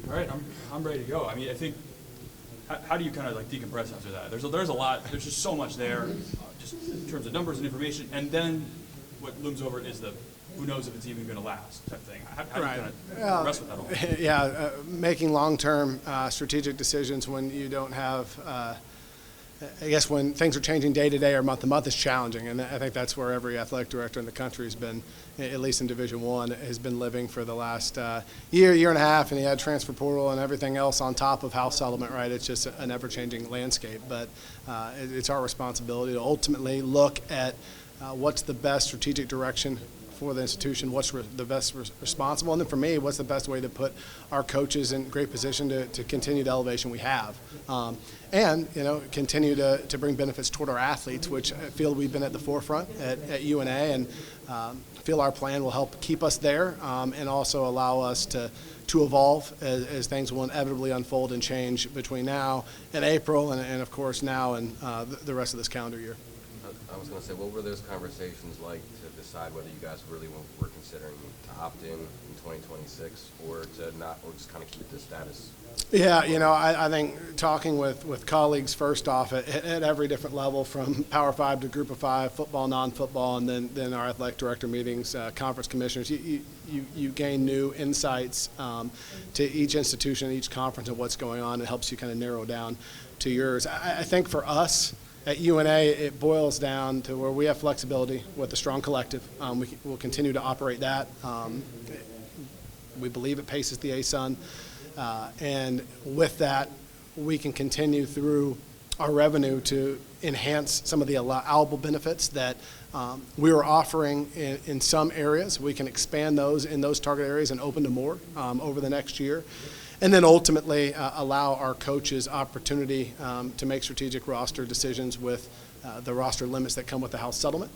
All right, I'm ready to go. I mean, I think, how do you kind of like decompress after that? There's a lot. There's just so much there, just in terms of numbers and information, and then what looms over it is the who knows if it's even going to last type thing. How do you kind of rest with that all? Yeah, making long-term strategic decisions when you don't have. I guess when things are changing day to day or month to month is challenging, and I think that's where every athletic director in the country has been, at least in Division I, has been living for the last year and a half, and he had transfer portal and everything else on top of house settlement, right? It's just an ever-changing landscape, but it's our responsibility to ultimately look at what's the best strategic direction for the institution, what's the best responsible, and then for me, what's the best way to put our coaches in great position to continue the elevation we have, and continue to bring benefits toward our athletes, which I feel we've been at the forefront at UNA, and feel our plan will help keep us there, and also allow us to evolve as things will inevitably unfold and change between now and April, and of course now and the rest of this calendar year. I was going to say, what were those conversations like to decide whether you guys really were considering to opt in 2026 or to not, or just kind of keep the status? Yeah, I think talking with colleagues first off at every different level, from Power 5 to Group of 5, football, non-football, and then our athletic director meetings, conference commissioners, you gain new insights to each institution, each conference, and what's going on. It helps you kind of narrow down to yours. I think for us, at UNA, it boils down to where we have flexibility with a strong collective. We'll continue to operate that. We believe it paces the ASUN. And with that, we can continue through our revenue to enhance some of the allowable benefits that we are offering in some areas. We can expand those in those target areas and open to more over the next year. And then ultimately allow our coaches opportunity to make strategic roster decisions with the roster limits that come with the house settlement,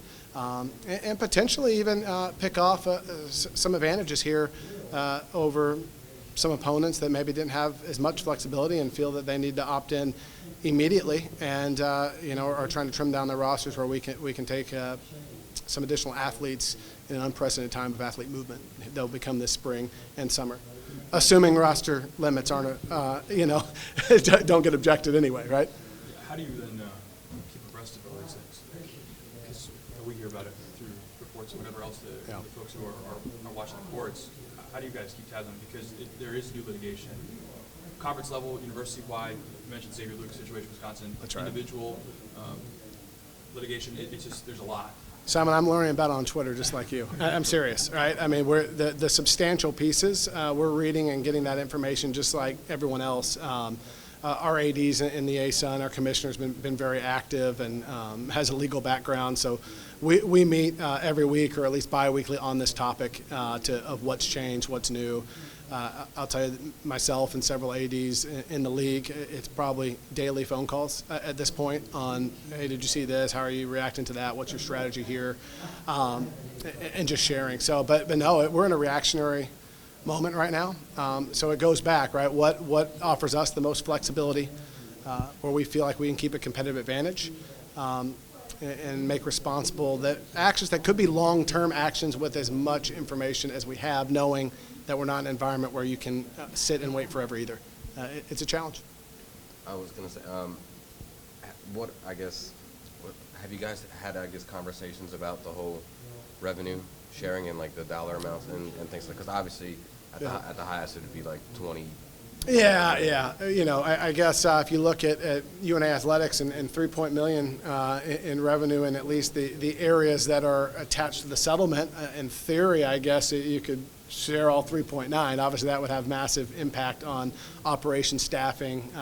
and potentially even pick off some advantages here over some opponents that maybe didn't have as much flexibility and feel that they need to opt in immediately, and are trying to trim down their rosters where we can take some additional athletes in an unprecedented time of athlete movement. They'll become this spring and summer. Assuming roster limits aren't, don't get objected anyway, right? How do you then keep abreast of all these things? Because we hear about it through reports and whatever else the folks who are watching the courts. How do you guys keep tabs on it? Because there is new litigation, conference level, university-wide. You mentioned Xavier Luke's situation, Wisconsin. That's right. Individual litigation. It's just there's a lot. Simon, I'm learning about it on Twitter just like you. I'm serious, right? I mean, we're the substantial pieces, we're reading and getting that information just like everyone else. Our ADs in the ASUN, our commissioner's been very active and has a legal background. So we meet every week or at least bi-weekly on this topic of what's changed, what's new. I'll tell you, myself and several ADs in the league, it's probably daily phone calls at this point on, hey, did you see this? How are you reacting to that? What's your strategy here? And just sharing. So, but no, we're in a reactionary moment right now. So it goes back, right? What offers us the most flexibility, where we feel like we can keep a competitive advantage, and make responsible actions that could be long-term actions with as much information as we have, knowing that we're not in an environment where you can sit and wait forever either. It's a challenge. I was going to say, have you guys had, conversations about the whole revenue sharing and like the dollar amounts and things like, because obviously at the highest it would be like 20. Yeah. I guess if you look at UNA Athletics and $3 million in revenue, and at least the areas that are attached to the settlement, in theory, I guess you could share all 3.9. Obviously, that would have massive impact on operation staffing,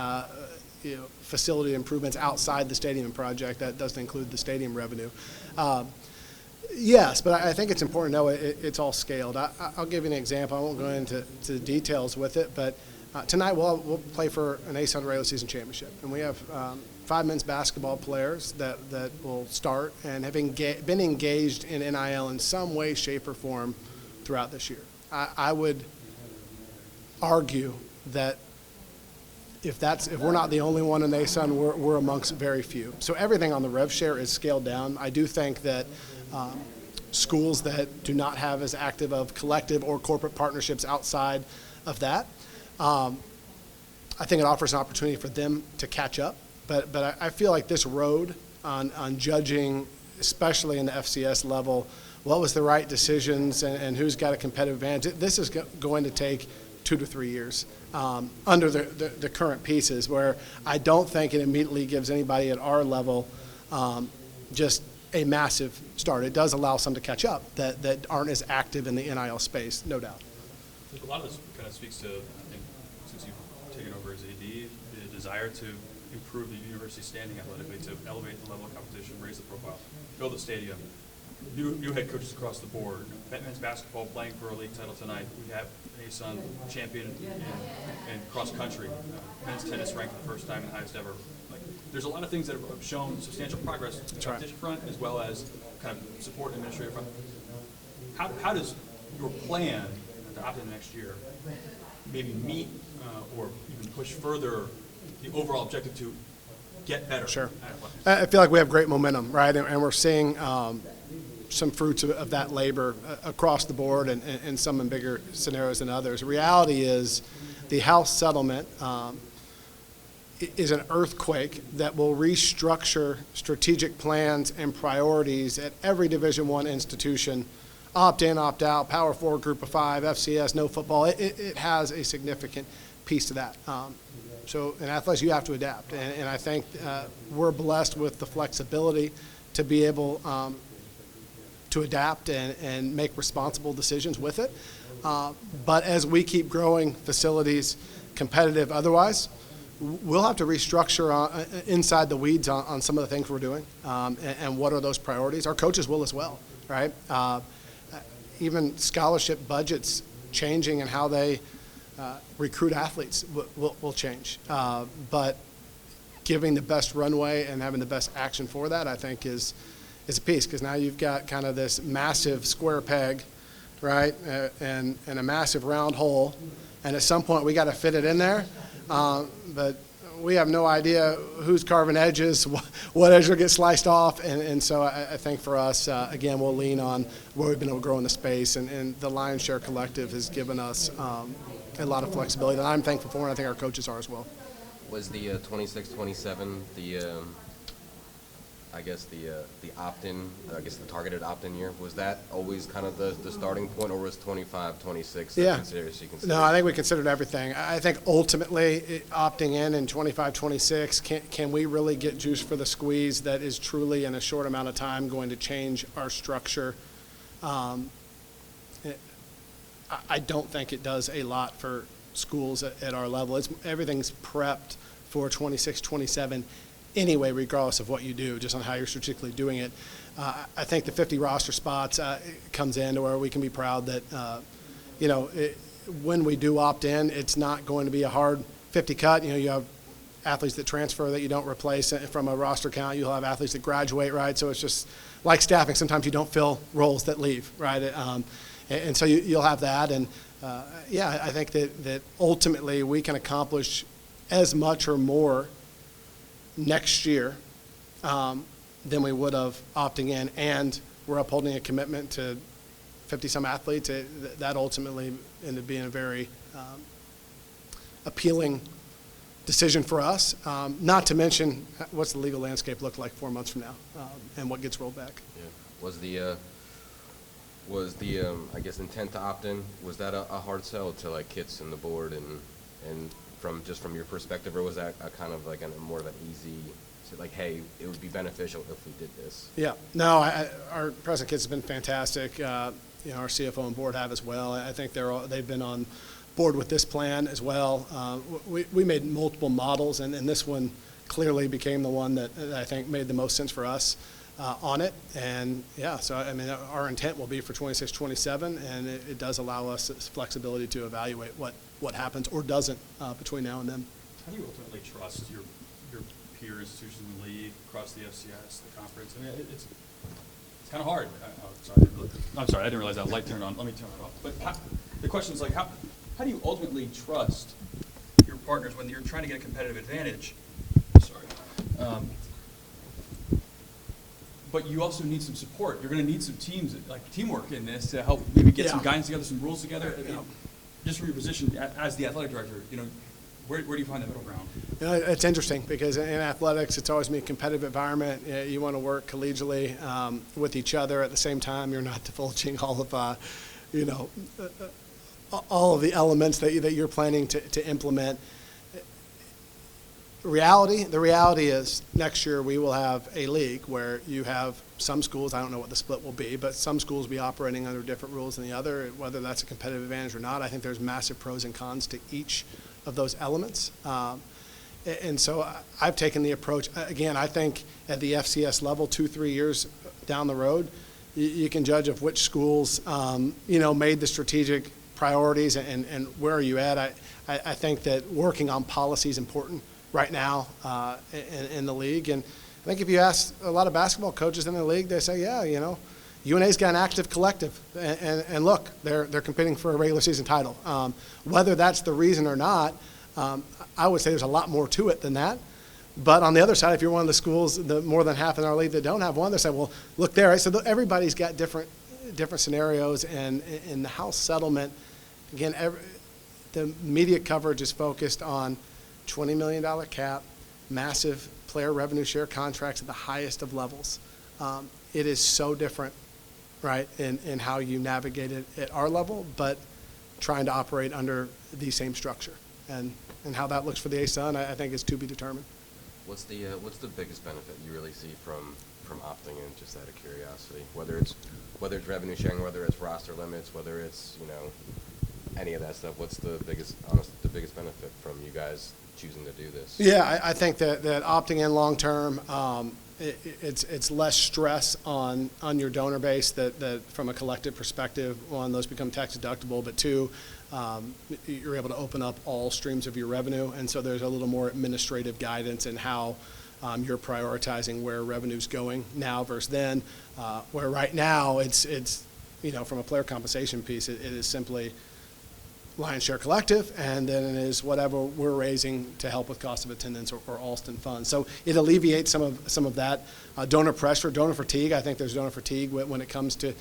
facility improvements outside the stadium project. That doesn't include the stadium revenue. Yes, but I think it's important to know it's all scaled. I'll give you an example. I won't go into the details with it, but tonight we'll play for an ASUN regular season championship, and we have 5 men's basketball players that will start and have been engaged in NIL in some way, shape, or form throughout this year. I would argue that if we're not the only one in ASUN, we're amongst very few. So everything on the rev share is scaled down. I do think that schools that do not have as active of collective or corporate partnerships outside of that I think it offers an opportunity for them to catch up. But I feel like this road on judging, especially in the FCS level, what was the right decisions and who's got a competitive advantage, this is going to take 2 to 3 years under the current pieces, where I don't think it immediately gives anybody at our level just a massive start. It does allow some to catch up that aren't as active in the NIL space, no doubt. A lot of this kind of speaks to, I think, since you've taken over as AD, the desire to improve the university's standing athletically, to elevate the level of competition, raise the profile, build the stadium. New head coaches across the board. Men's basketball playing for a league title tonight. We have a son champion in cross country. Men's tennis ranked for the first time, the highest ever. Like, there's a lot of things that have shown substantial progress on the competition front, as well as kind of support and administrative front. How does your plan to opt in next year maybe meet or even push further the overall objective to get better? Sure. At athletics? I feel like we have great momentum, right? And we're seeing some fruits of that labor across the board, and some in bigger scenarios than others. The reality is the House settlement is an earthquake that will restructure strategic plans and priorities at every Division I institution. Opt-in, opt-out, Power 4, Group of 5, FCS, no football. It has a significant piece to that. So in athletics, you have to adapt. And I think we're blessed with the flexibility to be able to adapt and make responsible decisions with it. But as we keep growing facilities, competitive otherwise, we'll have to restructure inside the weeds on some of the things we're doing, and what are those priorities. Our coaches will as well, right? Even scholarship budgets changing and how they recruit athletes will change. But giving the best runway and having the best action for that, I think, is a piece, because now you've got kind of this massive square peg, right, and a massive round hole, and at some point we got to fit it in there, but we have no idea who's carving edges, what edge will get sliced off, and so I think for us, again, we'll lean on where we've been able to grow in the space, and the Lion's Share Collective has given us a lot of flexibility that I'm thankful for, and I think our coaches are as well. Was the 26-27 the opt-in, I guess the targeted opt-in year, was that always kind of the starting point, or was 25-26 Yeah. considered? No, I think we considered everything. I think ultimately opting in 25-26, can we really get juice for the squeeze that is truly in a short amount of time going to change our structure? I don't think it does a lot for schools at our level. Everything's prepped for 26-27 anyway, regardless of what you do, just on how you're strategically doing it. I think the 50 roster spots comes in to where we can be proud that, when we do opt in, it's not going to be a hard 50 cut. You have athletes that transfer that you don't replace from a roster count. You'll have athletes that graduate, right? So it's just like staffing. Sometimes you don't fill roles that leave, right? And so you'll have that. And, I think that ultimately we can accomplish as much or more next year than we would have opting in, and we're upholding a commitment to 50-some athletes. That ultimately ended up being a very appealing decision for us, not to mention what's the legal landscape look like 4 months from now, and what gets rolled back. Yeah. Was the I guess intent to opt in, was that a hard sell to like Kits and the board and from your perspective, or was that a kind of like more of an easy, like, hey, it would be beneficial if we did this? Yeah. No, our president Kits has been fantastic. Our CFO and board have as well. I think they've been on board with this plan as well. We made multiple models, and this one clearly became the one that I think made the most sense for us on it. And so I mean, our intent will be for 26-27, and it does allow us flexibility to evaluate what happens or doesn't between now and then. How do you ultimately trust your peer institutions in the league, across the FCS, the conference? I mean, it's kind of hard. I'm sorry, I didn't realize that light turned on. Let me turn it off. But the question is, like, how do you ultimately trust your partners when you're trying to get a competitive advantage? Sorry. But you also need some support. You're going to need some teamwork in this to help maybe get some guidance together, some rules together. just from your position as the athletic director, where do you find the middle ground? It's interesting because in athletics, it's always been a competitive environment. You want to work collegially with each other. At the same time, you're not divulging all of, all of the elements that you're planning to implement. The reality is next year we will have a league where you have some schools, I don't know what the split will be, but some schools will be operating under different rules than the other. Whether that's a competitive advantage or not, I think there's massive pros and cons to each of those elements. And so I've taken the approach, again, I think at the FCS level, 2-3 years down the road, you can judge of which schools, made the strategic priorities and where are you at. I think that working on policy is important right now in the league. And I think if you ask a lot of basketball coaches in the league, they say, yeah, UNA's got an active collective. And look, they're competing for a regular season title. Whether that's the reason or not, I would say there's a lot more to it than that. But on the other side, if you're one of the schools, more than half in our league that don't have one, they say, well, look there. So everybody's got different scenarios. And in the House settlement, again, the media coverage is focused on $20 million cap, massive player revenue share contracts at the highest of levels. It is so different, right, in how you navigate it at our level, but trying to operate under the same structure. And how that looks for the ASUN, I think, is to be determined. What's the biggest benefit you really see from opting in, just out of curiosity? Whether it's revenue sharing, whether it's roster limits, whether it's any of that stuff. What's the biggest benefit from you guys choosing to do this? Yeah, I think that opting in long term, it's less stress on your donor base. That from a collective perspective, one, those become tax deductible, but two, you're able to open up all streams of your revenue, and so there's a little more administrative guidance in how you're prioritizing where revenue's going now versus then. Where right now it's from a player compensation piece, it is simply Lions Share Collective, and then it is whatever we're raising to help with cost of attendance or Alston funds. So it alleviates some of that donor pressure, donor fatigue. I think there's donor fatigue when it comes to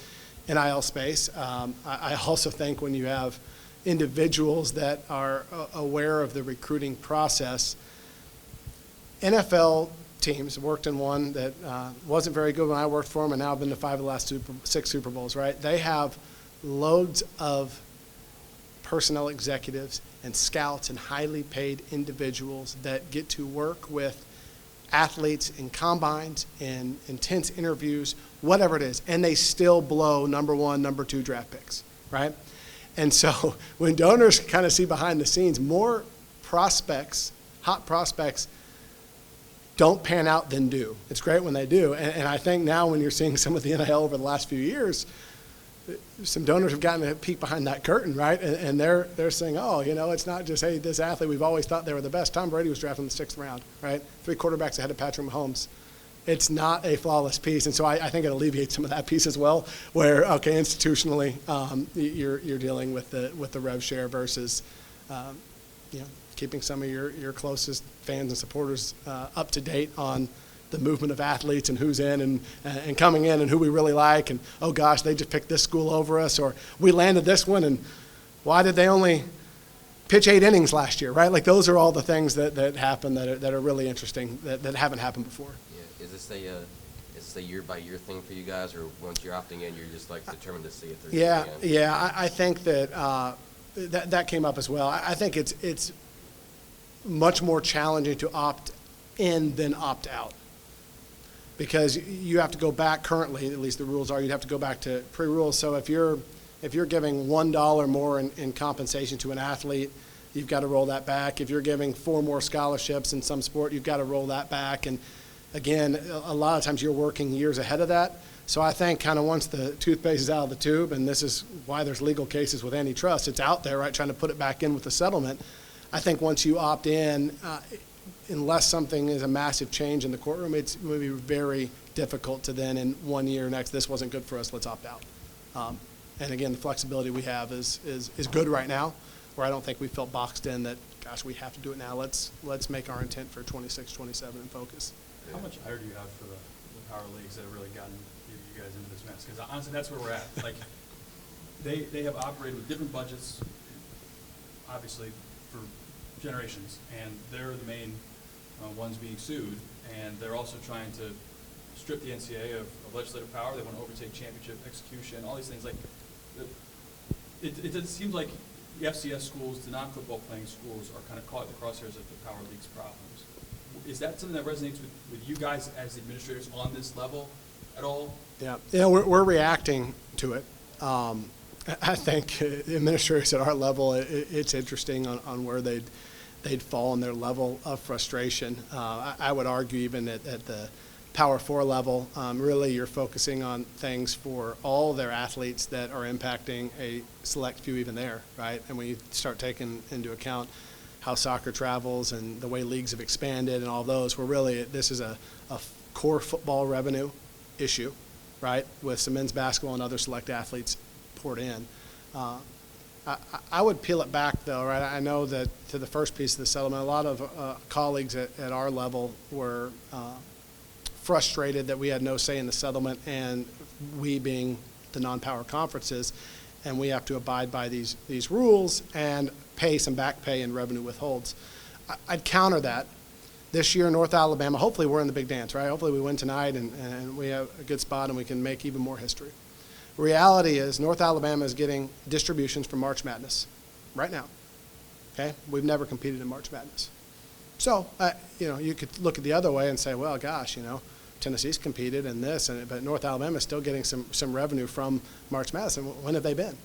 NIL space. I also think when you have individuals that are aware of the recruiting process, NFL teams, worked in one that wasn't very good when I worked for them, and now I've been to 5 of the last 6 Super Bowls, right? They have loads of personnel executives and scouts and highly paid individuals that get to work with athletes in combines, in intense interviews, whatever it is, and they still blow number 1, number 2 draft picks, right? And so when donors kind of see behind the scenes, more prospects, hot prospects, don't pan out than do. It's great when they do. And I think now when you're seeing some of the NIL over the last few years, some donors have gotten a peek behind that curtain, right? And they're saying, oh, it's not just, hey, this athlete, we've always thought they were the best. Tom Brady was drafted in the 6th round, right? 3 quarterbacks ahead of Patrick Mahomes. It's not a flawless piece. And so I think it alleviates some of that piece as well, where, okay, institutionally, you're dealing with the rev share versus, keeping some of your closest fans and supporters up to date on the movement of athletes and who's in and coming in and who we really like, and oh gosh, they just picked this school over us, or we landed this one, and why did they only pitch 8 innings last year, right? Like those are all the things that happen that are really interesting that haven't happened before. Yeah. Is this a year-by-year thing for you guys, or once you're opting in, you're just determined to see it through? Yeah. I think that that came up as well. I think it's much more challenging to opt in than opt out, because you have to go back currently, at least the rules are, you'd have to go back to pre-rules. So if you're giving $1 more in compensation to an athlete, you've got to roll that back. If you're giving 4 more scholarships in some sport, you've got to roll that back. And again, a lot of times you're working years ahead of that. So I think kind of once the toothpaste is out of the tube, and this is why there's legal cases with antitrust, it's out there, right, trying to put it back in with the settlement. I think once you opt in, unless something is a massive change in the courtroom, it's going to be very difficult to then in 1 year next, this wasn't good for us, let's opt out. And again, the flexibility we have is good right now, where I don't think we felt boxed in that, gosh, we have to do it now. Let's make our intent for 26, 27 and focus. How much ire do you have for the power leagues that have really gotten you guys into this mess? Because honestly, that's where we're at. Like, they have operated with different budgets, obviously for generations, and they're the main ones being sued, and they're also trying to strip the NCAA of legislative power. They want to overtake championship execution, all these things. Like, it seems like the FCS schools, the non-football playing schools, are kind of caught in the crosshairs of the Power League's problems. Is that something that resonates with you guys as administrators on this level at all? Yeah, we're reacting to it. I think administrators at our level, it's interesting on where they'd fall in their level of frustration. I would argue even at the Power 4 level, really you're focusing on things for all their athletes that are impacting a select few even there, right? And when you start taking into account how soccer travels and the way leagues have expanded and all those, this is a core football revenue issue, right, with some men's basketball and other select athletes poured in. I would peel it back, though, right? I know that to the first piece of the settlement, a lot of colleagues at our level were frustrated that we had no say in the settlement, and we being the non-power conferences, and we have to abide by these rules and pay some back pay and revenue withholds. I'd counter that. This year, North Alabama, hopefully we're in the big dance, right? Hopefully we win tonight and we have a good spot and we can make even more history. Reality is North Alabama is getting distributions from March Madness right now, okay? We've never competed in March Madness. So, you could look at the other way and say, well, gosh, Tennessee's competed in this, but North Alabama is still getting some revenue from March Madness. And when have they been?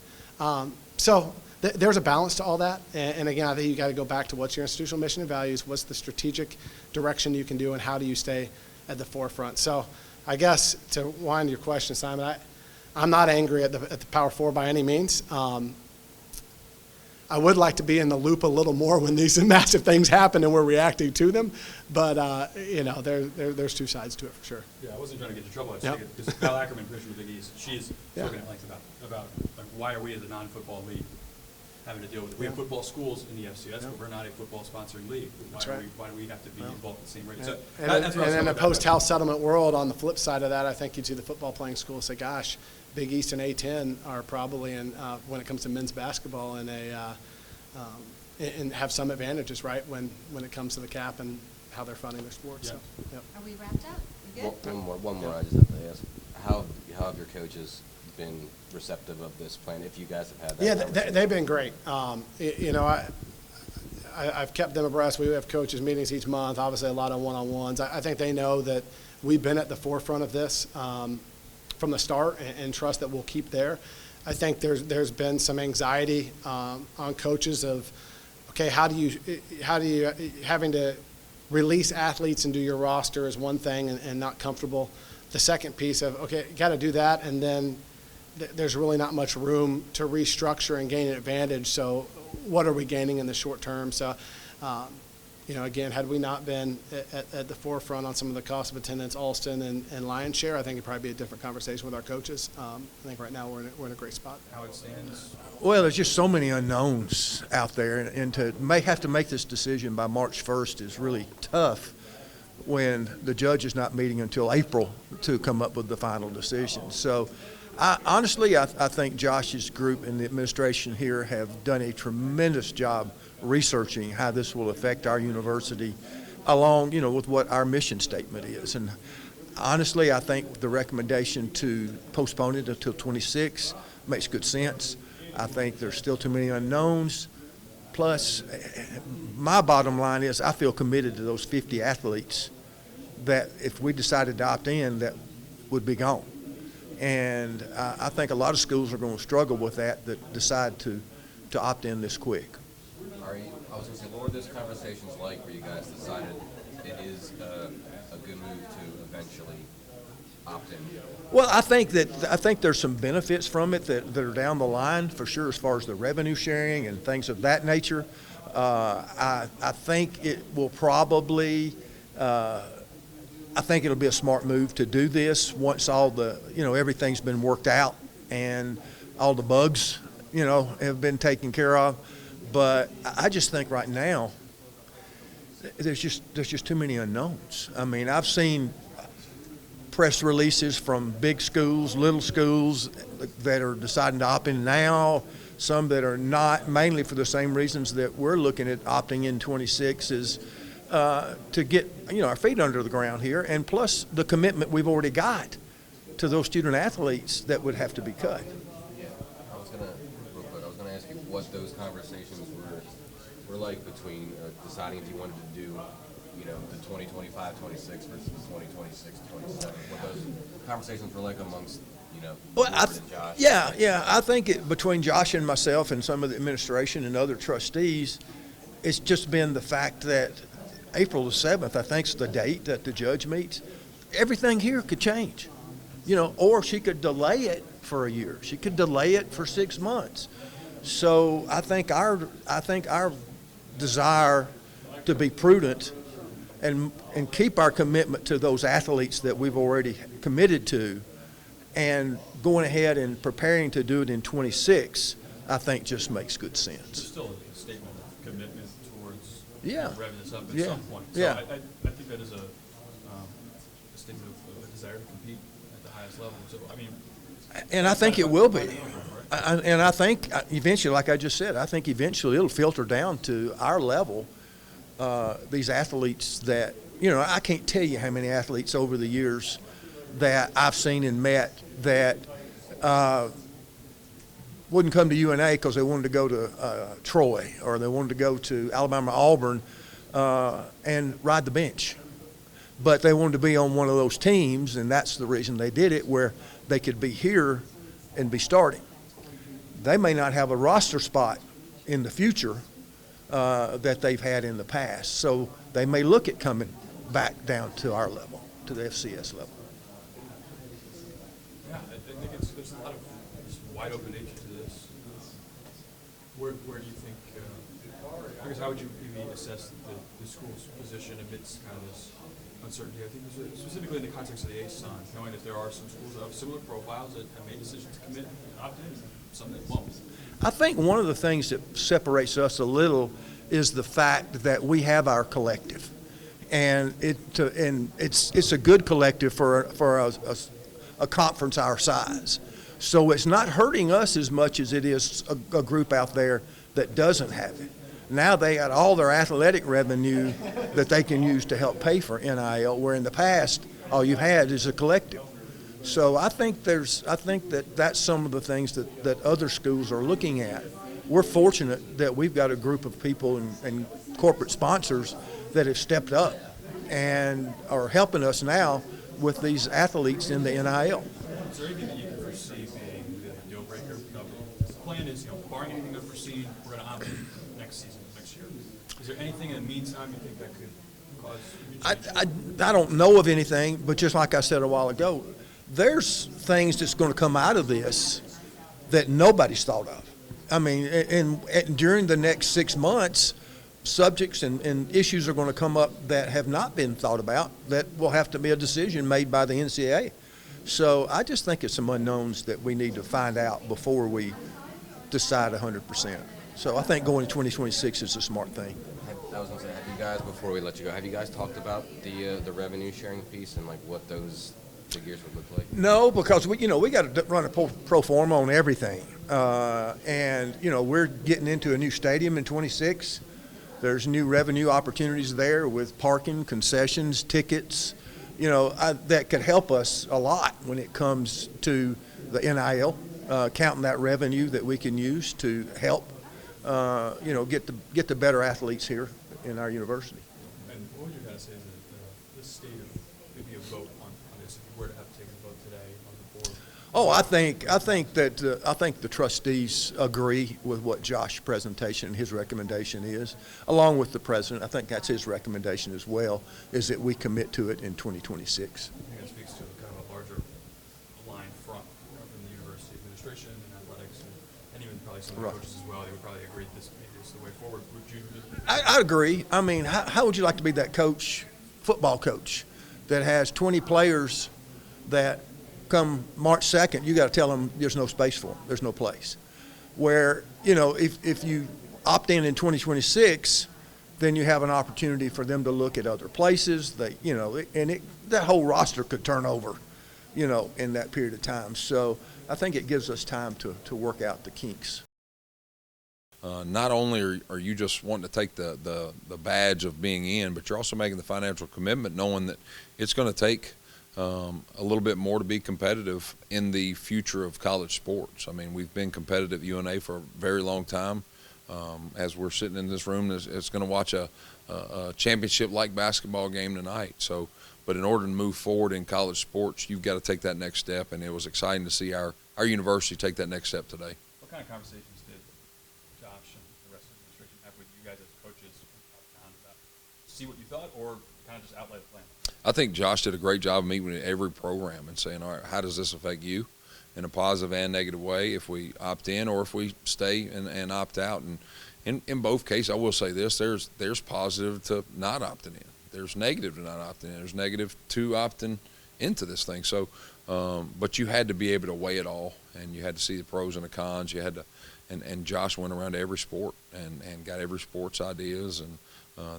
There's a balance to all that. And again, I think you got to go back to what's your institutional mission and values, what's the strategic direction you can do, and how do you stay at the forefront. So I guess to wind your question, Simon, I'm not angry at the Power 4 by any means. I would like to be in the loop a little more when these massive things happen and we're reacting to them, but there's two sides to it for sure. Yeah, I wasn't trying to get in trouble. I was thinking, because Val Ackerman, Commissioner of the Big East, she's spoken at length about like, why are we as a non-football league having to deal with it? We have football schools in the FCS, but we're not a football sponsoring league. Why do we have to be involved at the same rate? Yeah. So and in a post-house settlement world, on the flip side of that, I think you'd see the football playing schools say, gosh, Big East and A-10 are probably, when it comes to men's basketball, and have some advantages, right, when it comes to the cap and how they're funding their sports. Yeah. So, yep. Are we wrapped up? We good? One more I just have to ask. How have your coaches been receptive of this plan, if you guys have had that conversation? They've been great. I've kept them abreast. We have coaches meetings each month, obviously a lot of one-on-ones. I think they know that we've been at the forefront of this from the start, and trust that we'll keep there. I think there's been some anxiety on coaches of, okay, how do you having to release athletes and do your roster is one thing and not comfortable. The second piece of, okay, got to do that, and then there's really not much room to restructure and gain an advantage. So what are we gaining in the short term? So, again, had we not been at the forefront on some of the cost of attendance, Alston and Lion's Share, I think it'd probably be a different conversation with our coaches. I think right now we're in a great spot. How it stands. Well, there's just so many unknowns out there, and to have to make this decision by March 1st is really tough when the judge is not meeting until April to come up with the final decision. So honestly, I think Josh's group and the administration here have done a tremendous job researching how this will affect our university along, with what our mission statement is. And honestly, I think the recommendation to postpone it until 26 makes good sense. I think there's still too many unknowns. Plus, my bottom line is I feel committed to those 50 athletes that if we decided to opt in, that would be gone. And I think a lot of schools are going to struggle with that decide to opt in this quick. I was going to say, what were those conversations like where you guys decided it is a good move to eventually opt in? Well, I think there's some benefits from it that are down the line for sure, as far as the revenue sharing and things of that nature. I think it will probably. I think it'll be a smart move to do this once all the everything's been worked out and all the bugs have been taken care of. But I just think right now there's just too many unknowns. I mean, I've seen press releases from big schools, little schools that are deciding to opt in now, some that are not, mainly for the same reasons that we're looking at opting in 26 is to get, our feet under the ground here, and plus the commitment we've already got to those student athletes that would have to be cut. Real quick, I was gonna ask you what those conversations were like between deciding if you wanted to do, the 2025, 26 versus 2026, 27. What those conversations were like amongst, Well, Board and Josh. yeah. I think between Josh and myself and some of the administration and other trustees, it's just been the fact that April the 7th, I think, is the date that the judge meets. Everything here could change, or she could delay it for a year. She could delay it for 6 months. So I think our desire to be prudent and keep our commitment to those athletes that we've already committed to, and going ahead and preparing to do it in 26, I think just makes good sense. There's still a statement of commitment towards Yeah. revving this up at Yeah. some point. So Yeah. I think that is a statement of a desire to compete at the highest level. So, And I think it will be. And I think eventually, like I just said, I think eventually it'll filter down to our level. These athletes that, I can't tell you how many athletes over the years that I've seen and met that wouldn't come to UNA because they wanted to go to Troy, or they wanted to go to Alabama Auburn and ride the bench. But they wanted to be on one of those teams, and that's the reason they did it, where they could be here and be starting. They may not have a roster spot in the future that they've had in the past. So they may look at coming back down to our level, to the FCS level. Yeah, I think there's a lot of just wide open nature to this. Where do you think, I guess, how would you maybe assess the school's position amidst kind of this uncertainty? I think specifically in the context of the ASUN, knowing that there are some schools that have similar profiles that have made decisions to commit and opt in, and some that won't. I think one of the things that separates us a little is the fact that we have our collective, and it's a good collective for a conference our size. So it's not hurting us as much as it is a group out there that doesn't have it. Now they got all their athletic revenue that they can use to help pay for NIL, where in the past all you had is a collective. So I think that's some of the things that other schools are looking at. We're fortunate that we've got a group of people and corporate sponsors that have stepped up and are helping us now with these athletes in the NIL. Is there anything that you can foresee being the deal breaker? The plan is, barring anything unforeseen, we're going to opt in next season, next year. Is there anything in the meantime you think that could cause? I don't know of anything, but just like I said a while ago, there's things that's going to come out of this that nobody's thought of. I mean, and during the next 6 months, subjects and issues are going to come up that have not been thought about that will have to be a decision made by the NCAA. So I just think it's some unknowns that we need to find out before we decide 100%. So I think going to 2026 is a smart thing. I was going to say, have you guys, before we let you go, have you guys talked about the revenue sharing piece and like what those figures would look like? No, because we got to run a pro forma on everything, and we're getting into a new stadium in 26. There's new revenue opportunities there with parking, concessions, tickets, that could help us a lot when it comes to the NIL, counting that revenue that we can use to help, get the better athletes here in our university. And what would you guys say is the state of maybe a vote on this, if you were to have to take a vote today on the board? Oh, I think the trustees agree with what Josh's presentation and his recommendation is, along with the president. I think that's his recommendation as well, is that we commit to it in 2026. I think that speaks to kind of a larger aligned front from the university administration and athletics, and even probably some of the Right. coaches as well. They would probably agree that this maybe is the way forward. Would you? I agree. I mean, how would you like to be that coach, football coach, that has 20 players that come March 2nd, you got to tell them there's no space for them, there's no place. Where, if you opt in 2026, then you have an opportunity for them to look at other places. That that whole roster could turn over, in that period of time. So I think it gives us time to work out the kinks. not only are you just wanting to take the badge of being in, but you're also making the financial commitment knowing that it's going to take a little bit more to be competitive in the future of college sports. I mean, we've been competitive at UNA for a very long time. As we're sitting in this room, it's going to watch a championship-like basketball game tonight. So, but in order to move forward in college sports, you've got to take that next step, and it was exciting to see our university take that next step today. What kind of conversations did Josh and the rest of the administration have with you guys as coaches about see what you thought, or kind of just outlay the plan? I think Josh did a great job of meeting with every program and saying, all right, how does this affect you in a positive and negative way if we opt in or if we stay and opt out? And in both cases, I will say this, there's positive to not opting in. There's negative to not opting in. There's negative to opting into this thing. So, but you had to be able to weigh it all, and you had to see the pros and the cons. You had to, and Josh went around to every sport and got every sport's ideas, and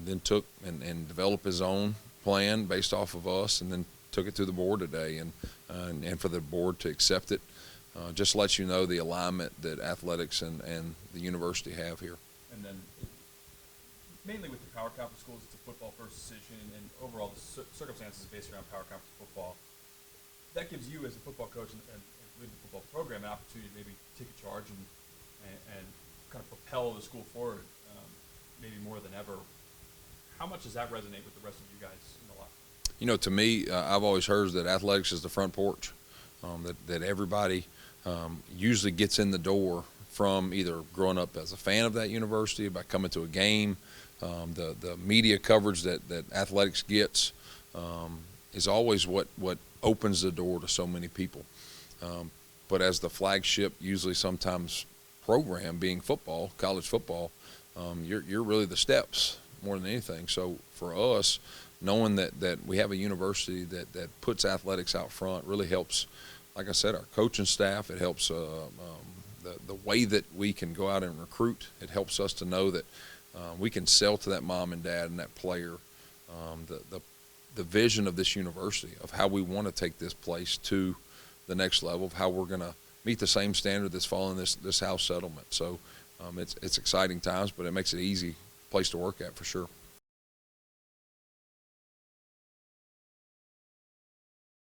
then took and developed his own plan based off of us, and then took it to the board today, and for the board to accept it just lets you know the alignment that athletics and the university have here. And then mainly with the power conference schools, it's a football first decision, and overall the circumstances based around power conference football. That gives you as a football coach and lead the football program an opportunity to maybe take a charge and kind of propel the school forward maybe more than ever. How much does that resonate with the rest of you guys in the locker room? You know, to me, I've always heard that athletics is the front porch, that everybody usually gets in the door from either growing up as a fan of that university, by coming to a game. The media coverage that athletics gets is always what opens the door to so many people. But as the flagship, usually sometimes program being football, college football, you're really the steps more than anything. So for us, knowing that we have a university that puts athletics out front really helps, like I said, our coaching staff. It helps the way that we can go out and recruit. It helps us to know that we can sell to that mom and dad and that player the vision of this university, of how we want to take this place to the next level, of how we're going to meet the same standard that's following this house settlement. So it's exciting times, but it makes it an easy place to work at for sure.